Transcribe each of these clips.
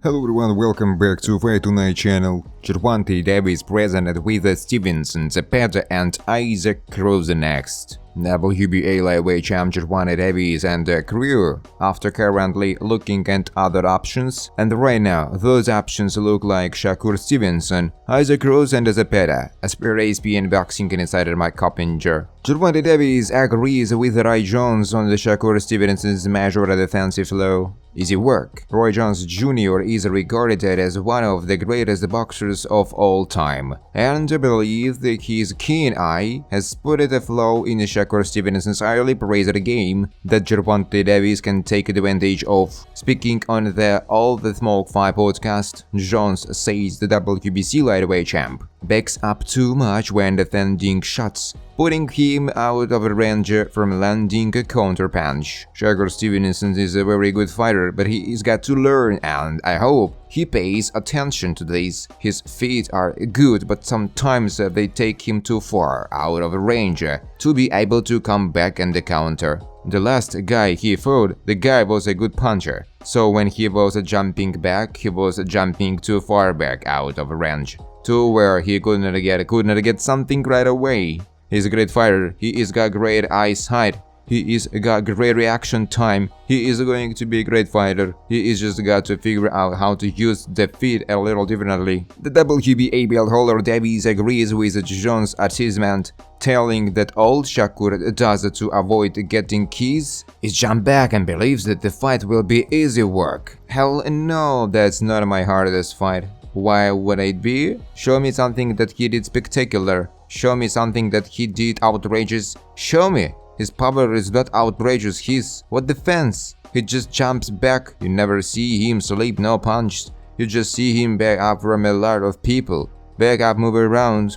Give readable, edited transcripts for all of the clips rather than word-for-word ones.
Hello everyone, welcome back to Fight Tonight channel. Gervonta Davis presented with Stevenson, Zepeda and Isaac Cruz next. WBA lightweight champ Gervonta Davis and crew, after currently looking at other options, and right now those options look like Shakur Stevenson, Isaac Cruz and Zepeda, as per ESPN Boxing insider Mike Coppinger. Gervonta Davis agrees with Roy Jones on the Shakur Stevenson's measured defensive flow. Easy work. Roy Jones Jr. is regarded as one of the greatest boxers of all time, and I believe that his keen eye has spotted a flaw in Shakur Stevenson's highly praised game that Gervonta Davis can take advantage of. Speaking on the All the Smoke 5 podcast, Jones says the WBC lightweight champ backs up too much when defending shots, putting him out of range from landing a counter-punch. Shakur Stevenson is a very good fighter, but he's got to learn, and I hope he pays attention to this. His feet are good, but sometimes they take him too far out of range to be able to come back and counter. The last guy he fought, the guy was a good puncher, so when he was jumping back, he was jumping too far back out of range, to where he couldn't get something right away. He's a great fighter, he is got great eyesight, he is got great reaction time, he is going to be a great fighter, he is just got to figure out how to use the feet a little differently. The WBA belt holder Davis agrees with Jones' assessment, telling that all Shakur does to avoid getting keys is jump back and believes that the fight will be easy work. Hell no, that's not my hardest fight. Why would it be? Show me something that he did spectacular. Show me something that he did outrageous. Show me. His power is not outrageous, what defense? He just jumps back, you never see him sleep, no punch. You just see him back up from a lot of people. Back up, move around,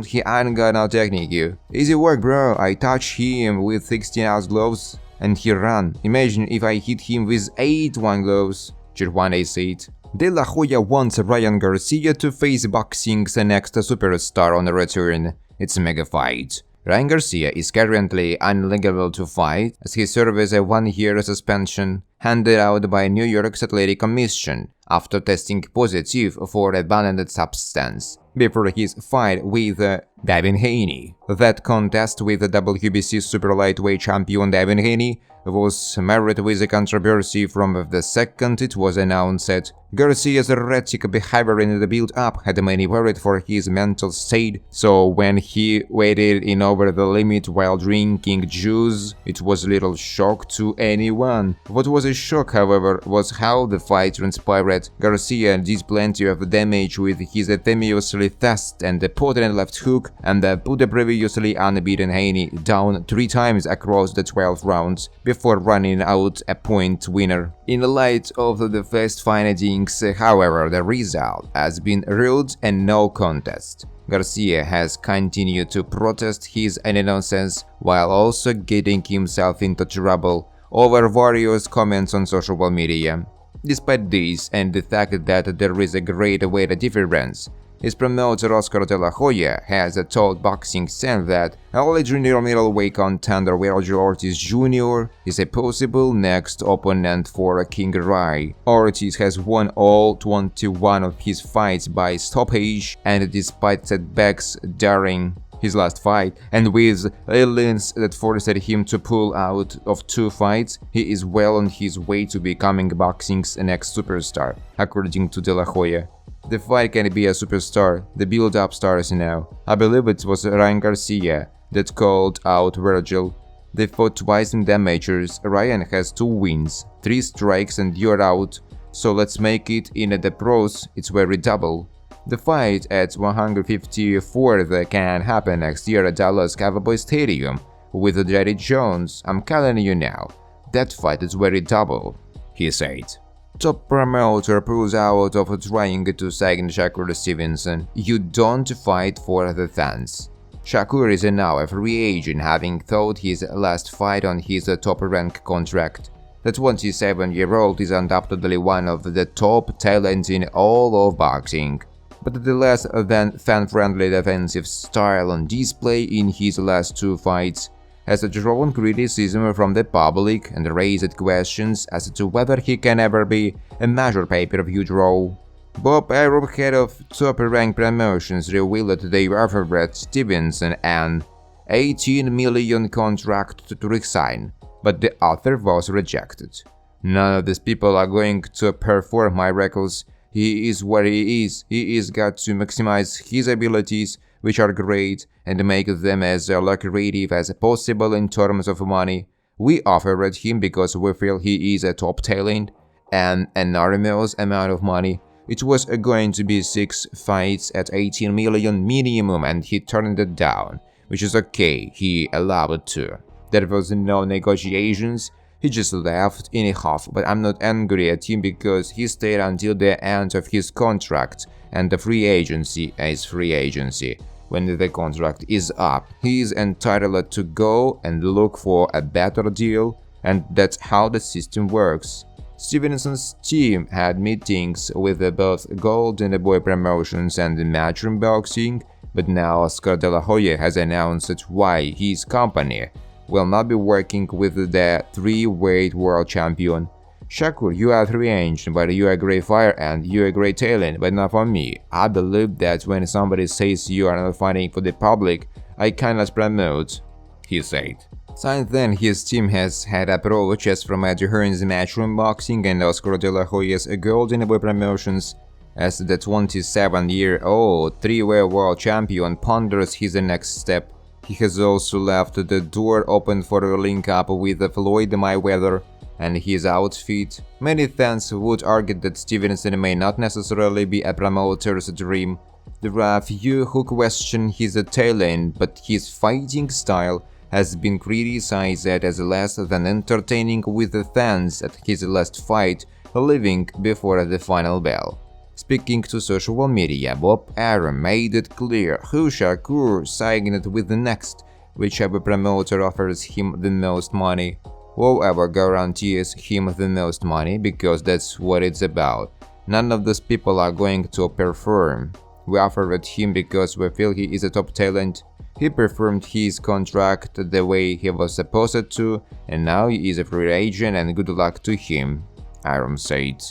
he ain't got no technique you. Easy work bro, I touch him with 16-ounce gloves and he run. Imagine if I hit him with 8-1 gloves. Gervonta said. De La Hoya wants Ryan Garcia to face boxing's next superstar on the return. It's a mega fight. Ryan Garcia is currently uneligible to fight as he serves a 1-year suspension handed out by New York's Athletic Commission after testing positive for a banned substance before his fight with Devin Haney. That contest with the WBC super lightweight champion Devin Haney was marred with a controversy from the second it was announced. Garcia's erratic behavior in the build-up had many worried for his mental state, so when he waded in over the limit while drinking juice, it was little shock to anyone. What was a shock, however, was how the fight transpired. Garcia did plenty of damage with his famously fast and potent left hook and put the previously unbeaten Haney down 3 times across the 12 rounds before running out a point winner. In the light of the first findings, however, the result has been ruled a no contest. Garcia has continued to protest his innocence while also getting himself into trouble over various comments on social media. Despite this and the fact that there is a great weight difference, his promoter Oscar De La Hoya has told Boxing Scene that only junior middleweight contender Yuriorkis Jr. is a possible next opponent for King Rai. Ortiz has won all 21 of his fights by stoppage, and despite setbacks during his last fight, and with ailments that forced him to pull out of 2 fights, he is well on his way to becoming boxing's next superstar, according to De La Hoya. The fight can be a superstar, the build-up starts now. I believe it was Ryan Garcia that called out Virgil. They fought twice in the majors, Ryan has 2 wins, 3 strikes and you're out, so let's make it in the pros, it's very double. The fight at 154th can happen next year at Dallas Cowboy Stadium with Jerry Jones, I'm telling you now, that fight is very double, he said. Top promoter pulls out of trying to sign Shakur Stevenson. You don't fight for the fans. Shakur is now a free agent, having fought his last fight on his top-rank contract. The 27-year-old is undoubtedly one of the top talents in all of boxing, but the less than fan-friendly defensive style on display in his last 2 fights has drawn criticism from the public and raised questions as to whether he can ever be a major pay-per-view draw. Bob Arum, head of top-ranked promotions, revealed they offered Stevenson an $18 million contract to resign, but the offer was rejected. None of these people are going to perform my records. He is where he is. He is got to maximize his abilities, which are great, and make them as lucrative as possible in terms of money. We offered him because we feel he is a top talent, an enormous amount of money. It was going to be 6 fights at $18 million minimum, and he turned it down, which is okay, he allowed to. There was no negotiations, he just left in a huff, but I'm not angry at him because he stayed until the end of his contract, and the free agency is free agency. When the contract is up, he is entitled to go and look for a better deal, and that's how the system works. Stevenson's team had meetings with both Golden Boy Promotions and Matchroom Boxing, but now Oscar De La Hoya has announced why his company will not be working with the 3-weight world champion. Shakur, you are 3-inch, but you are a great fighter and you are a great talent, but not for me. I believe that when somebody says you are not fighting for the public, I cannot promote, he said. Since then, his team has had approaches from Eddie Hearn's Matchroom Boxing and Oscar De La Hoya's Golden Boy Promotions. As the 27-year-old 3-weight world champion ponders his next step, he has also left the door open for a link-up with Floyd Mayweather and his outfit. Many fans would argue that Stevenson may not necessarily be a promoter's dream. There are few who question his talent, but his fighting style has been criticized as less than entertaining, with the fans at his last fight leaving before the final bell. Speaking to social media, Bob Arum made it clear who Shakur signed with next, whichever promoter offers him the most money. Whoever guarantees him the most money, because that's what it's about. None of those people are going to perform. We offered him because we feel he is a top talent. He performed his contract the way he was supposed to, and now he is a free agent and good luck to him, Arum said.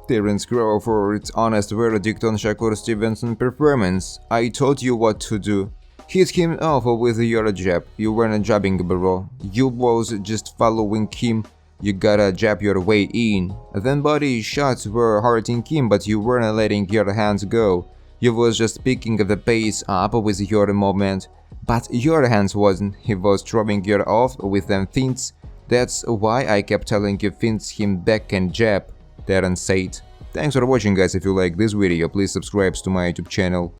Terence Crawford's honest verdict on Shakur Stevenson's performance. I told you what to do. Hit him off with your jab. You weren't jabbing, bro. You was just following him. You gotta jab your way in. Then body shots were hurting him, but you weren't letting your hands go. You was just picking the pace up with your movement. But your hands wasn't. He was throwing you off with them feints. That's why I kept telling you feints him back and jab, Terence said. Thanks for watching, guys. If you like this video, please subscribe to my YouTube channel.